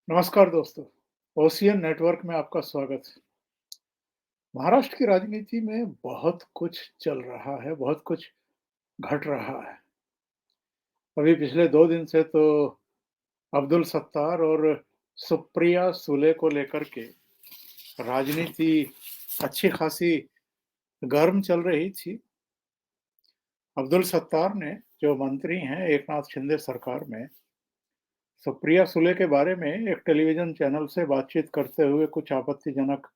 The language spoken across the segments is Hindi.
नमस्कार दोस्तों, ओशियन नेटवर्क में आपका स्वागत है। महाराष्ट्र की राजनीति में बहुत कुछ चल रहा है, बहुत कुछ घट रहा है। अभी पिछले 2 दिन से तो अब्दुल सत्तार और सुप्रिया सुले को लेकर के राजनीति अच्छी खासी गर्म चल रही थी। अब्दुल सत्तार ने जो मंत्री हैं एकनाथ शिंदे सरकार में, सुप्रिया सुले के बारे में एक टेलीविज़न चैनल से बातचीत करते हुए कुछ आपत्तिजनक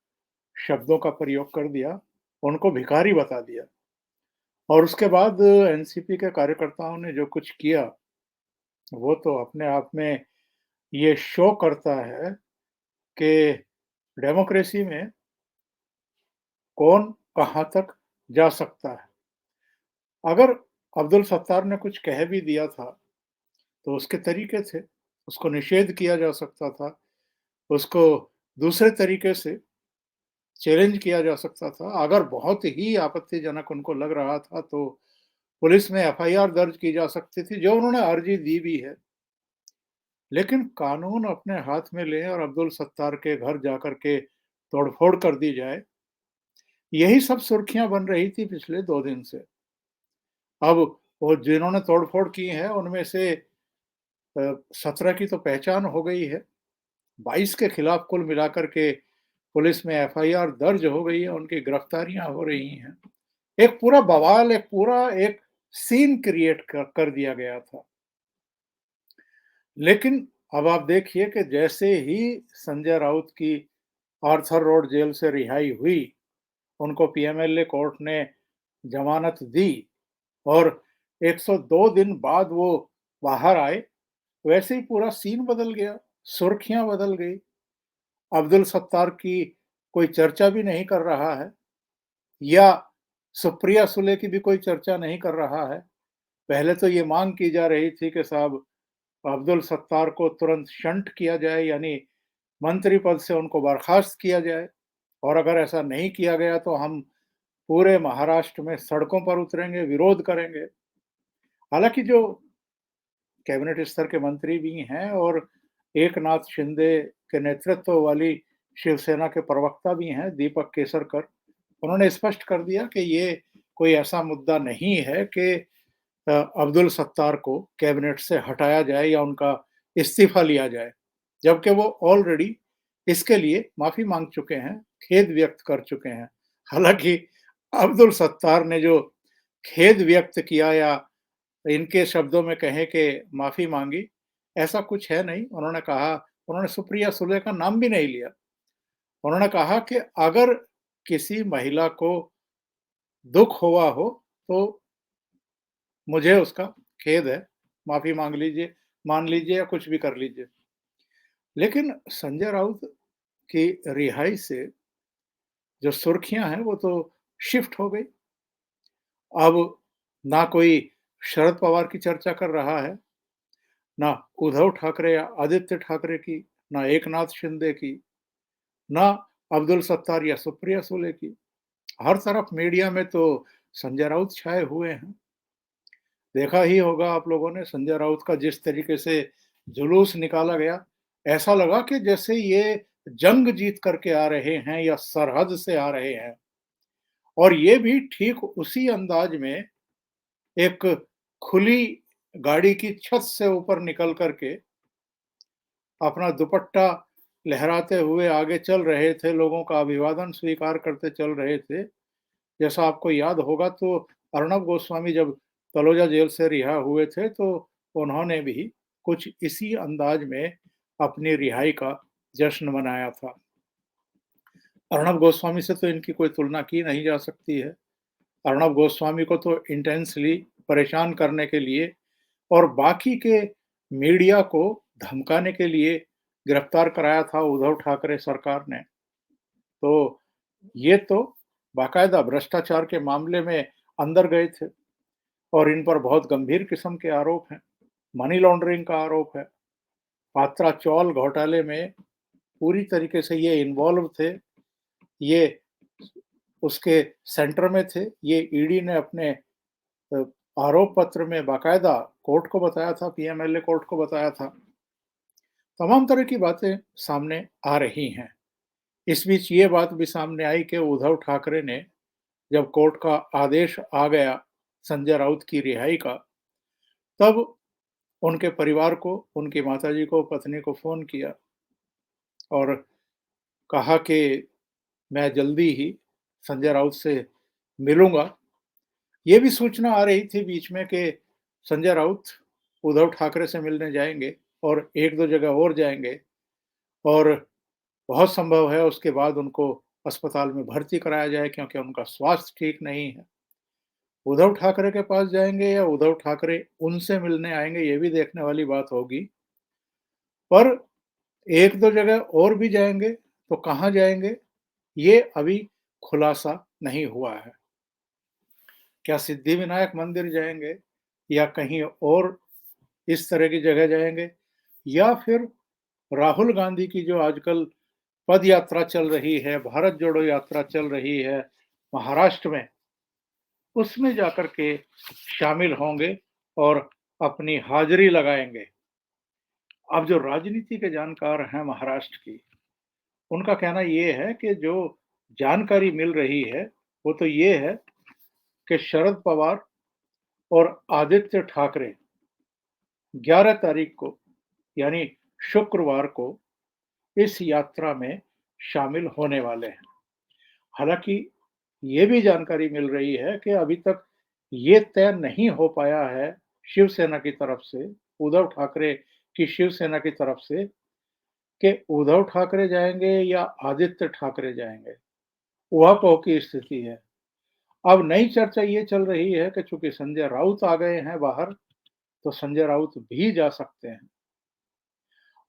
शब्दों का प्रयोग कर दिया, उनको भिखारी बता दिया। और उसके बाद एनसीपी के कार्यकर्ताओं ने जो कुछ किया, वो तो अपने आप में ये शो करता है कि डेमोक्रेसी में कौन कहाँ तक जा सकता है। अगर अब्दुल सत्तार ने कुछ कह भी दिया था, तो उसके तरीके थे, उसको निषेध किया जा सकता था, उसको दूसरे तरीके से चैलेंज किया जा सकता था। अगर बहुत ही आपत्तिजनक उनको लग रहा था, तो पुलिस में एफआईआर दर्ज की जा सकती थी, जो उन्होंने अर्जी दी भी है। लेकिन कानून अपने हाथ में लें और अब्दुल सत्तार के घर जाकर के तोड़फोड़ कर दी जाए, यही सब सुर्खियां बन रही थी पिछले 2 दिन से। अब वो जिन्होंने तोड़फोड़ की है उनमें से 17 की तो पहचान हो गई है, 22 के खिलाफ कुल मिलाकर के पुलिस में एफआईआर दर्ज हो गई है, उनकी गिरफ्तारियां हो रही हैं। एक पूरा बवाल, एक पूरा एक सीन क्रिएट कर दिया गया था। लेकिन अब आप देखिए कि जैसे ही संजय राउत की आर्थर रोड जेल से रिहाई हुई, उनको पीएमएलए कोर्ट ने जमानत दी और 102 दिन बाद वो बाहर आए, वैसे ही पूरा सीन बदल गया, सुर्खियां बदल गई। अब्दुल सत्तार की कोई चर्चा भी नहीं कर रहा है या सुप्रिया सुले की भी कोई चर्चा नहीं कर रहा है। पहले तो ये मांग की जा रही थी कि साहब अब्दुल सत्तार को तुरंत शंट किया जाए, यानी मंत्री पद से उनको बर्खास्त किया जाए, और अगर ऐसा नहीं किया गया तो हम पूरे महाराष्ट्र में सड़कों पर उतरेंगे, विरोध करेंगे। हालांकि जो कैबिनेट स्तर के मंत्री भी हैं और एकनाथ शिंदे के नेतृत्व वाली शिवसेना के प्रवक्ता भी हैं, दीपक केसरकर, उन्होंने स्पष्ट कर दिया कि ये कोई ऐसा मुद्दा नहीं है कि अब्दुल सत्तार को कैबिनेट से हटाया जाए या उनका इस्तीफा लिया जाए, जबकि वो ऑलरेडी इसके लिए माफी मांग चुके हैं, खेद व्यक्त कर चुके हैं। हालांकि अब्दुल सत्तार ने जो खेद व्यक्त किया या इनके शब्दों में कहें कि माफी मांगी, ऐसा कुछ है नहीं। उन्होंने कहा, उन्होंने सुप्रिया सुले का नाम भी नहीं लिया। उन्होंने कहा कि अगर किसी महिला को दुख हुआ हो तो मुझे उसका खेद है, माफ़ी माँग लीजिए, मान लीजिए या कुछ भी कर लीजिए। लेकिन संजय राउत की रिहाई से जो सुर्खियाँ हैं वो तो शिफ्ट हो गई। अब ना कोई शरद पवार की चर्चा कर रहा है, ना उद्धव ठाकरे या आदित्य ठाकरे की, ना एकनाथ शिंदे की, ना अब्दुल सत्तार या सुप्रिया सुले की। हर तरफ मीडिया में तो संजय राउत छाए हुए हैं। देखा ही होगा आप लोगों ने संजय राउत का जिस तरीके से जुलूस निकाला गया, ऐसा लगा कि जैसे ये जंग जीत करके आ रहे हैं या सरहद से आ रहे हैं। और ये भी ठीक उसी अंदाज में एक खुली गाड़ी की छत से ऊपर निकल करके अपना दुपट्टा लहराते हुए आगे चल रहे थे, लोगों का अभिवादन स्वीकार करते चल रहे थे। जैसा आपको याद होगा तो अर्णब गोस्वामी जब तलोजा जेल से रिहा हुए थे, तो उन्होंने भी कुछ इसी अंदाज में अपनी रिहाई का जश्न मनाया था। अर्णब गोस्वामी से तो इनकी कोई तुलना की नहीं जा सकती है। अर्णब गोस्वामी को तो इंटेंसली परेशान करने के लिए और बाकी के मीडिया को धमकाने के लिए गिरफ्तार कराया था उद्धव ठाकरे सरकार ने। तो ये तो बाकायदा भ्रष्टाचार के मामले में अंदर गए थे और इन पर बहुत गंभीर किस्म के आरोप हैं। मनी लॉन्ड्रिंग का आरोप है। पात्रा चौल घोटाले में पूरी तरीके से ये इन्वॉल्व थे। ये उसके सेंटर में थे। ये ईडी ने अपने अ, आरोप पत्र में बाकायदा कोर्ट को बताया था, पीएमएलए कोर्ट को बताया था। तमाम तरह की बातें सामने आ रही हैं। इस बीच ये बात भी सामने आई कि उद्धव ठाकरे ने जब कोर्ट का आदेश आ गया संजय राउत की रिहाई का, तब उनके परिवार को, उनकी माताजी को, पत्नी को फ़ोन किया और कहा कि मैं जल्दी ही संजय राउत से मिलूँगा। ये भी सूचना आ रही थी बीच में कि संजय राउत उद्धव ठाकरे से मिलने जाएँगे और 1-2 जगह और जाएँगे और बहुत संभव है उसके बाद उनको अस्पताल में भर्ती कराया जाए क्योंकि उनका स्वास्थ्य ठीक नहीं है। उद्धव ठाकरे के पास जाएँगे या उद्धव ठाकरे उनसे मिलने आएँगे, ये भी देखने वाली बात होगी। पर 1-2 जगह और भी जाएँगे, तो कहाँ जाएँगे, ये अभी खुलासा नहीं हुआ है। क्या सिद्धिविनायक मंदिर जाएँगे या कहीं और इस तरह की जगह जाएँगे या फिर राहुल गांधी की जो आजकल पद यात्रा चल रही है, भारत जोड़ो यात्रा चल रही है महाराष्ट्र में, उसमें जाकर के शामिल होंगे और अपनी हाज़िरी लगाएँगे। अब जो राजनीति के जानकार हैं महाराष्ट्र की, उनका कहना ये है कि जो जानकारी मिल रही है, वो तो ये है कि शरद पवार और आदित्य ठाकरे 11 तारीख को यानी शुक्रवार को इस यात्रा में शामिल होने वाले हैं। हालाँकि ये भी जानकारी मिल रही है कि अभी तक ये तय नहीं हो पाया है शिवसेना की तरफ से, उद्धव ठाकरे की शिवसेना की तरफ से कि उद्धव ठाकरे जाएँगे या आदित्य ठाकरे जाएँगे। ऊहापोह की स्थिति है। अब नई चर्चा ये चल रही है कि चूँकि संजय राउत आ गए हैं बाहर, तो संजय राउत भी जा सकते हैं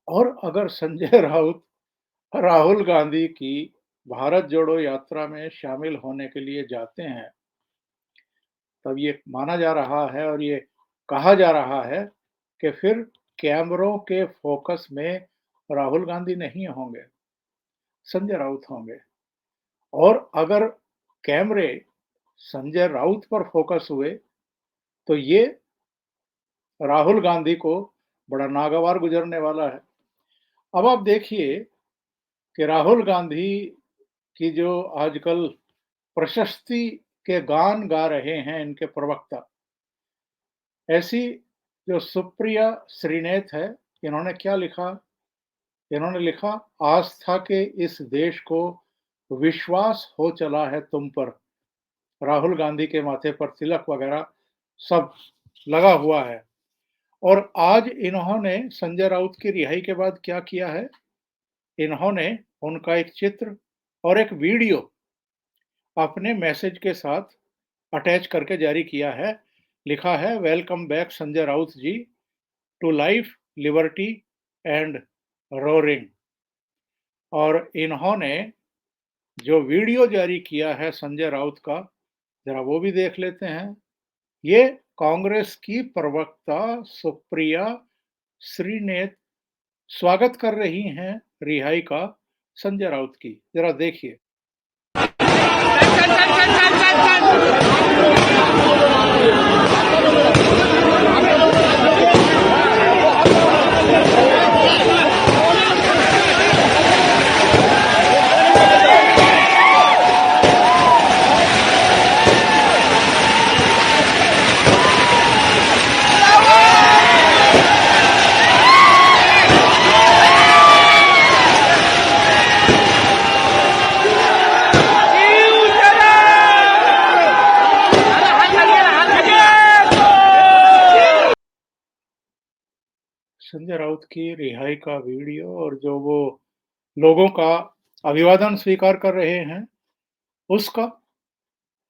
और अगर संजय राउत राहुल गांधी की भारत जोड़ो यात्रा में शामिल होने के लिए जाते हैं, तब ये माना जा रहा है और ये कहा जा रहा है कि फिर कैमरों के फोकस में राहुल गांधी नहीं होंगे, संजय राउत होंगे और अगर कैमरे संजय राउत पर फोकस हुए, तो ये राहुल गांधी को बड़ा नागवार गुजरने वाला है। अब आप देखिए कि राहुल गांधी की जो आजकल प्रशस्ति के गान गा रहे हैं इनके प्रवक्ता, ऐसी जो सुप्रिया श्रीनेत है, इन्होंने क्या लिखा? इन्होंने लिखा, आस्था के इस देश को विश्वास हो चला है तुम पर। राहुल गांधी के माथे पर तिलक वगैरह सब लगा हुआ है और आज इन्होंने संजय राउत की रिहाई के बाद क्या किया है? इन्होंने उनका एक चित्र और एक वीडियो अपने मैसेज के साथ अटैच करके जारी किया है। लिखा है, welcome back Sanjay Raut ji to life, liberty and roaring. और इन्होंने जो वीडियो जारी किया है संजय राउत का, जरा वो भी देख लेते हैं। ये कांग्रेस की प्रवक्ता सुप्रिया श्रीनेत स्वागत कर रही हैं रिहाई का संजय राउत की, जरा देखिए। संजय राउत की रिहाई का वीडियो और जो वो लोगों का अभिवादन स्वीकार कर रहे हैं, उसका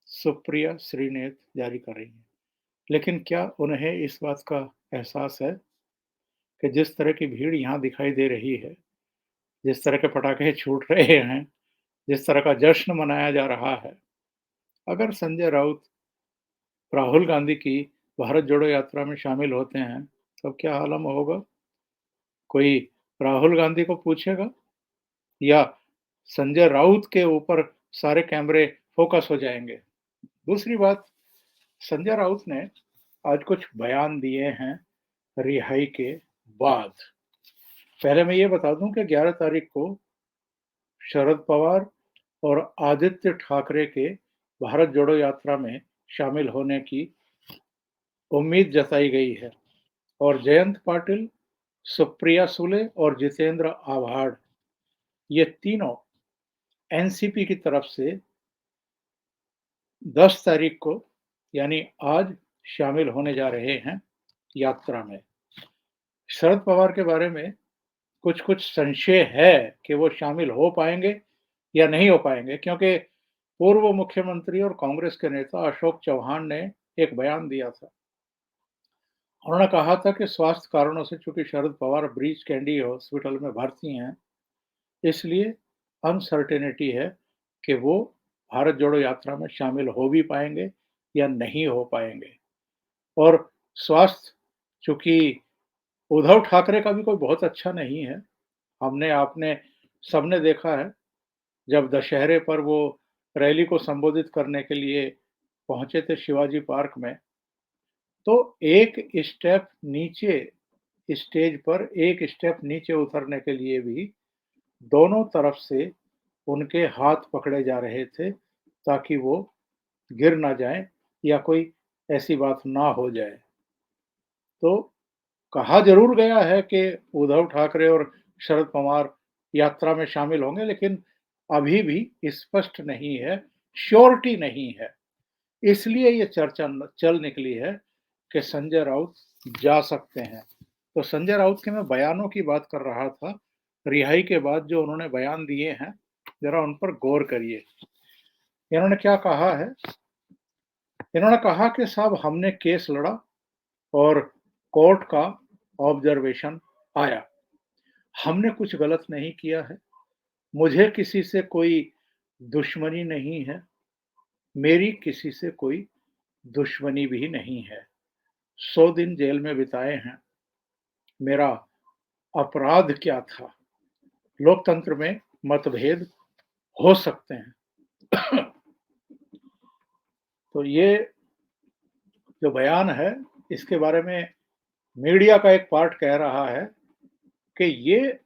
सुप्रिया श्रीनेत जारी कर रही हैं। लेकिन क्या उन्हें इस बात का एहसास है कि जिस तरह की भीड़ यहाँ दिखाई दे रही है, जिस तरह के पटाखे छूट रहे हैं, जिस तरह का जश्न मनाया जा रहा है, अगर संजय राउत राहुल गांधी की भारत जोड़ो यात्रा में शामिल होते हैं, तो क्या आलम होगा? कोई राहुल गांधी को पूछेगा या संजय राउत के ऊपर सारे कैमरे फोकस हो जाएंगे? दूसरी बात, संजय राउत ने आज कुछ बयान दिए हैं रिहाई के बाद। पहले मैं ये बता दूं कि 11 तारीख को शरद पवार और आदित्य ठाकरे के भारत जोड़ो यात्रा में शामिल होने की उम्मीद जताई गई है और जयंत पाटिल, सुप्रिया सुले और जितेंद्र आव्हाड ये तीनों एनसीपी की तरफ से 10 तारीख को यानी आज शामिल होने जा रहे हैं यात्रा में। शरद पवार के बारे में कुछ-कुछ संशय है कि वो शामिल हो पाएंगे या नहीं हो पाएंगे, क्योंकि पूर्व मुख्यमंत्री और कांग्रेस के नेता अशोक चौहान ने एक बयान दिया था। उन्होंने कहा था कि स्वास्थ्य कारणों से चूंकि Sharad Pawar breach candy hospital में भर्ती हैं, इसलिए अनसर्टेनिटी है कि वो भारत जोड़ो यात्रा में शामिल हो भी पाएंगे या नहीं हो पाएंगे। और स्वास्थ्य चूंकि उद्धव ठाकरे का भी कोई बहुत अच्छा नहीं है। हमने आपने सबने देखा है, जब दशहरे पर वो रैली को संबोधित करने के लिए पहुंचे थे शिवाजी पार्क में, तो एक स्टेप नीचे स्टेज पर एक स्टेप नीचे उतरने के लिए भी दोनों तरफ से उनके हाथ पकड़े जा रहे थे ताकि वो गिर ना जाएं या कोई ऐसी बात ना हो जाए। तो कहा जरूर गया है कि उद्धव ठाकरे और शरद पवार यात्रा में शामिल होंगे, लेकिन अभी भी स्पष्ट नहीं है, श्योरिटी नहीं है। इसलिए ये चर्चा चल निकली है कि संजय राउत जा सकते हैं। तो संजय राउत के मैं बयानों की बात कर रहा था, रिहाई के बाद जो उन्होंने बयान दिए हैं, जरा उन पर गौर करिए। इन्होंने क्या कहा है? इन्होंने कहा कि साहब हमने केस लड़ा और कोर्ट का ऑब्जर्वेशन आया। हमने कुछ गलत नहीं किया है। मुझे किसी से कोई दुश्मनी नहीं है। मेरी किसी से कोई दुश्मनी भी नहीं है। 100 दिन जेल में बिताए हैं। मेरा अपराध क्या था? लोकतंत्र में मतभेद हो सकते हैं। तो ये जो बयान है, इसके बारे में मीडिया का एक पार्ट कह रहा है कि ये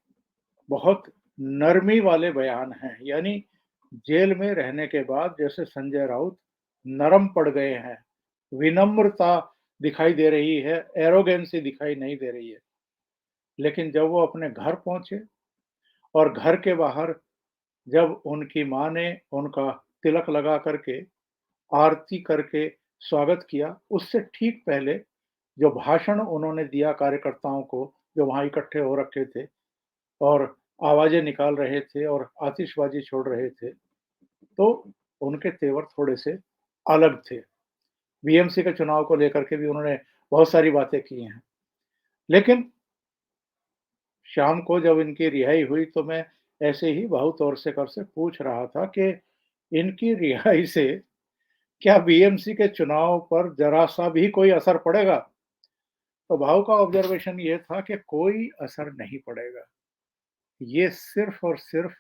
बहुत नरमी वाले बयान हैं। यानी जेल में रहने के बाद जैसे संजय राउत नरम पड़ गए हैं, विनम्रता दिखाई दे रही है, एरोगेंसी दिखाई नहीं दे रही है। लेकिन जब वो अपने घर पहुंचे और घर के बाहर जब उनकी माँ ने उनका तिलक लगा करके आरती करके स्वागत किया, उससे ठीक पहले जो भाषण उन्होंने दिया कार्यकर्ताओं को, जो वहां इकट्ठे हो रखे थे और आवाजें निकाल रहे थे और आतिशबाजी छोड़ रहे थे, तो उनके तेवर थोड़े से अलग थे। बीएमसी के चुनाव को लेकर के भी उन्होंने बहुत सारी बातें की हैं। लेकिन शाम को जब इनकी रिहाई हुई तो मैं ऐसे ही बहुत और से पूछ रहा था कि इनकी रिहाई से क्या बीएमसी के चुनाव पर जरा-सा भी कोई असर पड़ेगा? तो भाऊ का ऑब्जर्वेशन ये था कि कोई असर नहीं पड़ेगा। ये सिर्फ और सिर्फ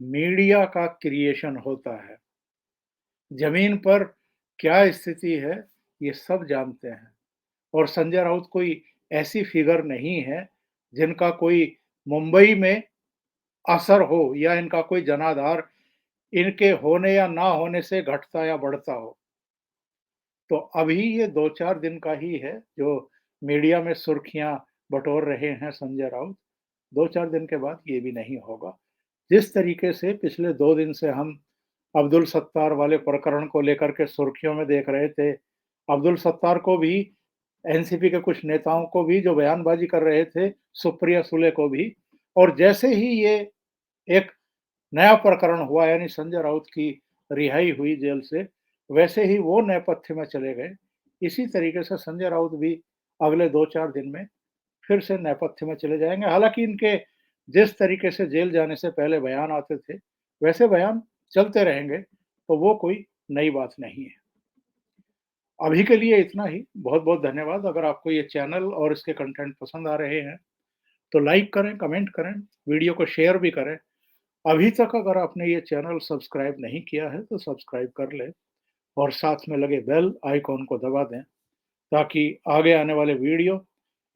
मीडिया का क्रिएशन होता है। ज़मीन पर क्या स्थिति है, ये सब जानते हैं। और संजय राउत कोई ऐसी फिगर नहीं है, जिनका कोई मुंबई में असर हो या इनका कोई जनाधार इनके होने या ना होने से घटता या बढ़ता हो। तो अभी ये 2-4 दिन का ही है, जो मीडिया में सुर्खियाँ बटोर रहे हैं संजय राउत। 2-4 दिन के बाद ये भी नहीं होगा। जिस तरीके से पिछले 2 दिन से हम अब्दुल सत्तार वाले प्रकरण को लेकर के सुर्खियों में देख रहे थे। अब्दुल सत्तार को भी, एनसीपी के कुछ नेताओं को भी जो बयानबाज़ी कर रहे थे, सुप्रिया सुले को भी, और जैसे ही ये एक नया प्रकरण हुआ यानी संजय राउत की रिहाई हुई जेल से, वैसे ही वो नेपथ्य में चले गए। इसी तरीके से संजय राउत भी अगले 2-4 दिन में फिर से नेपथ्य में चले जाएँगे। हालाँकि इनके जिस तरीके से जेल जाने से पहले बयान आते थे, वैसे बयान चलते रहेंगे, तो वो कोई नई बात नहीं है। अभी के लिए इतना ही। बहुत-बहुत धन्यवाद। अगर आपको ये चैनल और इसके कंटेंट पसंद आ रहे हैं, तो लाइक करें, कमेंट करें, वीडियो को शेयर भी करें। अभी तक अगर आपने ये चैनल सब्सक्राइब नहीं किया है, तो सब्सक्राइब कर लें और साथ में लगे बेल आइकॉन को दबा दें, ताकि आगे आने वाले वीडियो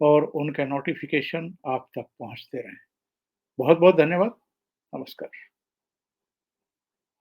और उनके नोटिफ़िकेशन आप तक पहुँचते रहें। बहुत-बहुत धन्यवाद। नमस्कार।